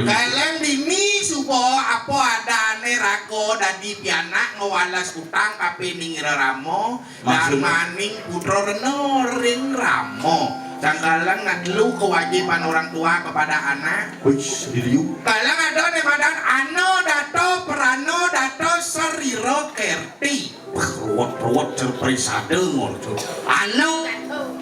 Kalem dini supo apa ada ane rago dadi pianak ngewalas utang kape ning ramo maning putra reno ring ramo. Sangkalang ngadlu kewajiban orang tua kepada anak. Kalang ada nih badan ano dato perano dato seriro kerti. Ruwet cerpresade ngorjo.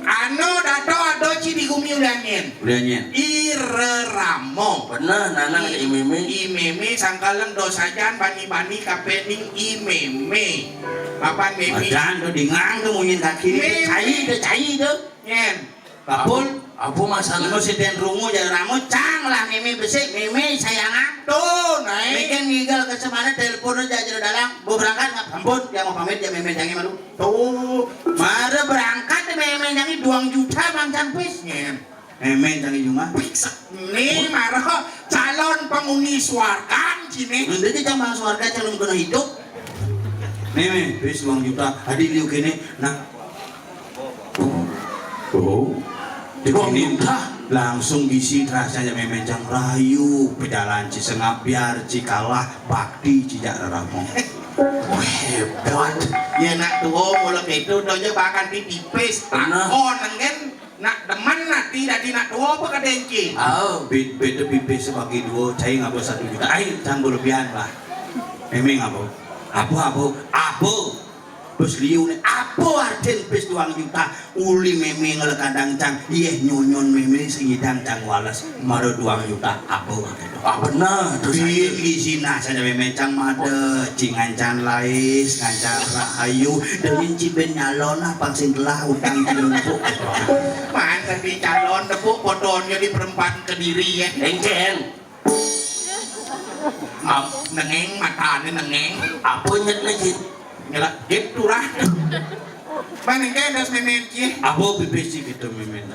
Ano dato ado cidi gumi ulanyen. Ire ramo. Bener nanang imeme sangkalang dosajan bani-bani kapening imeme. Papan meme. Adan do dingang do munyin kaki cai do. Nyen. Kapul, aku masalah presiden rungu jadi ramo cang lah meme besik meme sayangan tuh naik bikin ngigal ke semana telepon aja jadi dalam mau berangkat nggak ampun dia mau pamit dia meme jangi malu tuh mare berangkat meme jangi 2 juta bang campis meme jangi cuma nih maro calon penghuni suarkan sini nanti dia bang suarga calon kena hidup meme bis 2 juta hadir liu kene nah ini langsung gisi rasanya memang rayu pejalan Cisengap biar cikalah bakti cijak ramo hebat ya nak tuh mulai itu dojo bahkan ditipis takon nengen nak demen nak tidak nak tuh apa kadenci beda pipis sebagai dua cai ngabo 1 juta ayo campur lebihan lah memang apa bos liu nih apa arten pes 2 juta uli meme ngelekadang cang iya nyonyon meme sengidang cang walas maro 2 juta apa gitu bener terus isina saja meme cang made cingancan lais ngancan rahayu dan ciben nyalon apa sing telah utang dilempuk mana di calon tepuk potonnya di perempatan Kediri ya engken nengeng matanya nengeng apa nyet lagi nyala gitu lah mana kedas memeki abo PPC gitu memena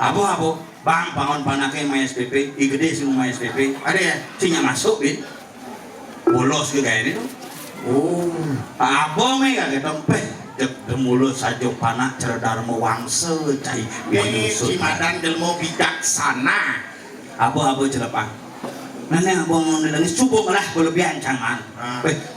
abo bang bangun panake main SPP igede sih main SPP ada ya sinya masuk gitu bolos ke kayak ini abo me gak ketong peh mulut saja panak cerdar mewangse cai si madan gelmo bijaksana abo celepang nenek abang mau nilangis cukup malah berlebihan cangan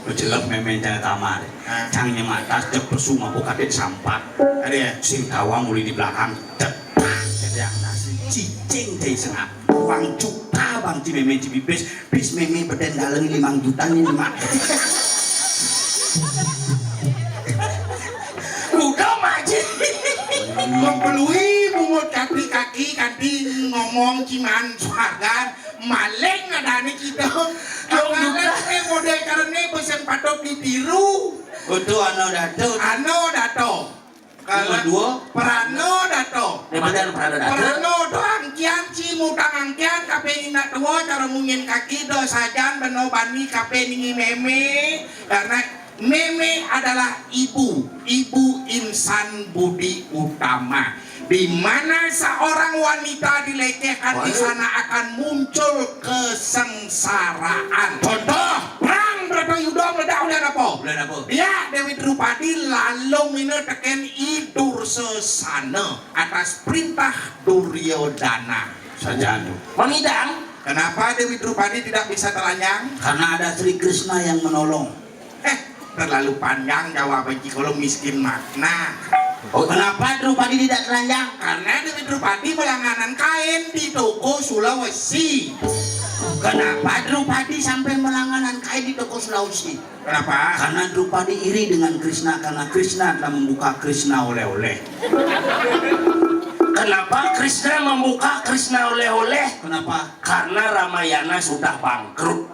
berjelek memang jangan tamar cangnya mata cek pesuma buka dek sampat ada ya sing tawang mulai di belakang cepat jadi yang nasi cicing dari sengap uang juta bang ci memang ci bis memang beden dalang 5 juta nih mak udah maji membelui bungut kaki ngomong ciman suargan maling ada nih kita awalnya model karena pesen patok ditiru itu ano dato kalau perano dato perano doang kian cimu tangan kian kape ina tua cara mungkin kaki do sajan beno bani kape ningi meme karena meme adalah ibu insan budi utama di mana seorang wanita dilecehkan di sana akan muncul kesengsaraan. Contoh perang Bratayuda meledak apa? Ya Dewi Drupadi lalu ini teken idur sesana atas perintah Duryodana. Sajanu. Mengidang. Kenapa Dewi Drupadi tidak bisa telanjang? Karena ada Sri Krishna yang menolong. Terlalu panjang jawaban kalau miskin makna. Kenapa Drupadi tidak telanjang? Karena Dewi Drupadi melangganan kain di toko Sulawesi. Kenapa Drupadi sampai melangganan kain di toko Sulawesi? Kenapa? Karena Drupadi iri dengan Krishna karena Krishna telah membuka Krishna oleh-oleh. Kenapa Krishna membuka Krishna oleh-oleh? Kenapa? Karena Ramayana sudah bangkrut.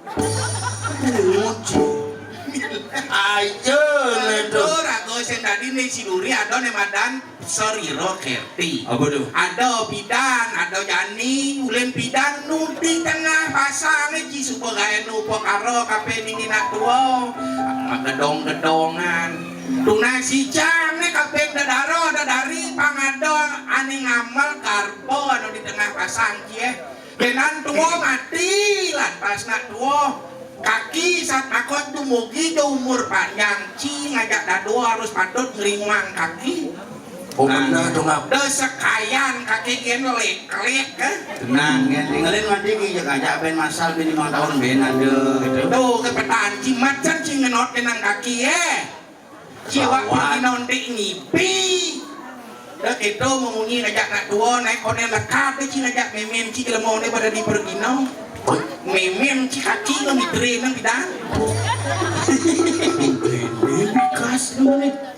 Ayo itu rago sen tadi nih si Duri ada nih madan seriro kerti. Apa tuh? Ada bidan, ada jani, ulen bidan nuti tengah pasang nih supo gaya nupo karo kape ningina tuo, gedong-gedongan. Tuna si jam nih kape dadari pangado ane ngamal karbo anu di tengah pasang kie. Benan tuo mati lan pas nak tuo. Kaki saat akot dumugi do umur panjang ci ngajak dado harus patut ngerimang kaki Oh benar dong apa? Da sekayan kaki gen lek-lek Tenang ya, tinggalin mati ki ajak ben masal ben 5 tahun ben ada gitu. Tuh kepetaan cimat can cingenot kenang kaki Ciwak pergi nondik ngipi dah itu memunyi ngajak nak dua naik konen lekat ci ngajak memem ci kelemon pada di pergi no memem ci kaki lo midre nang bidang Bekas nih.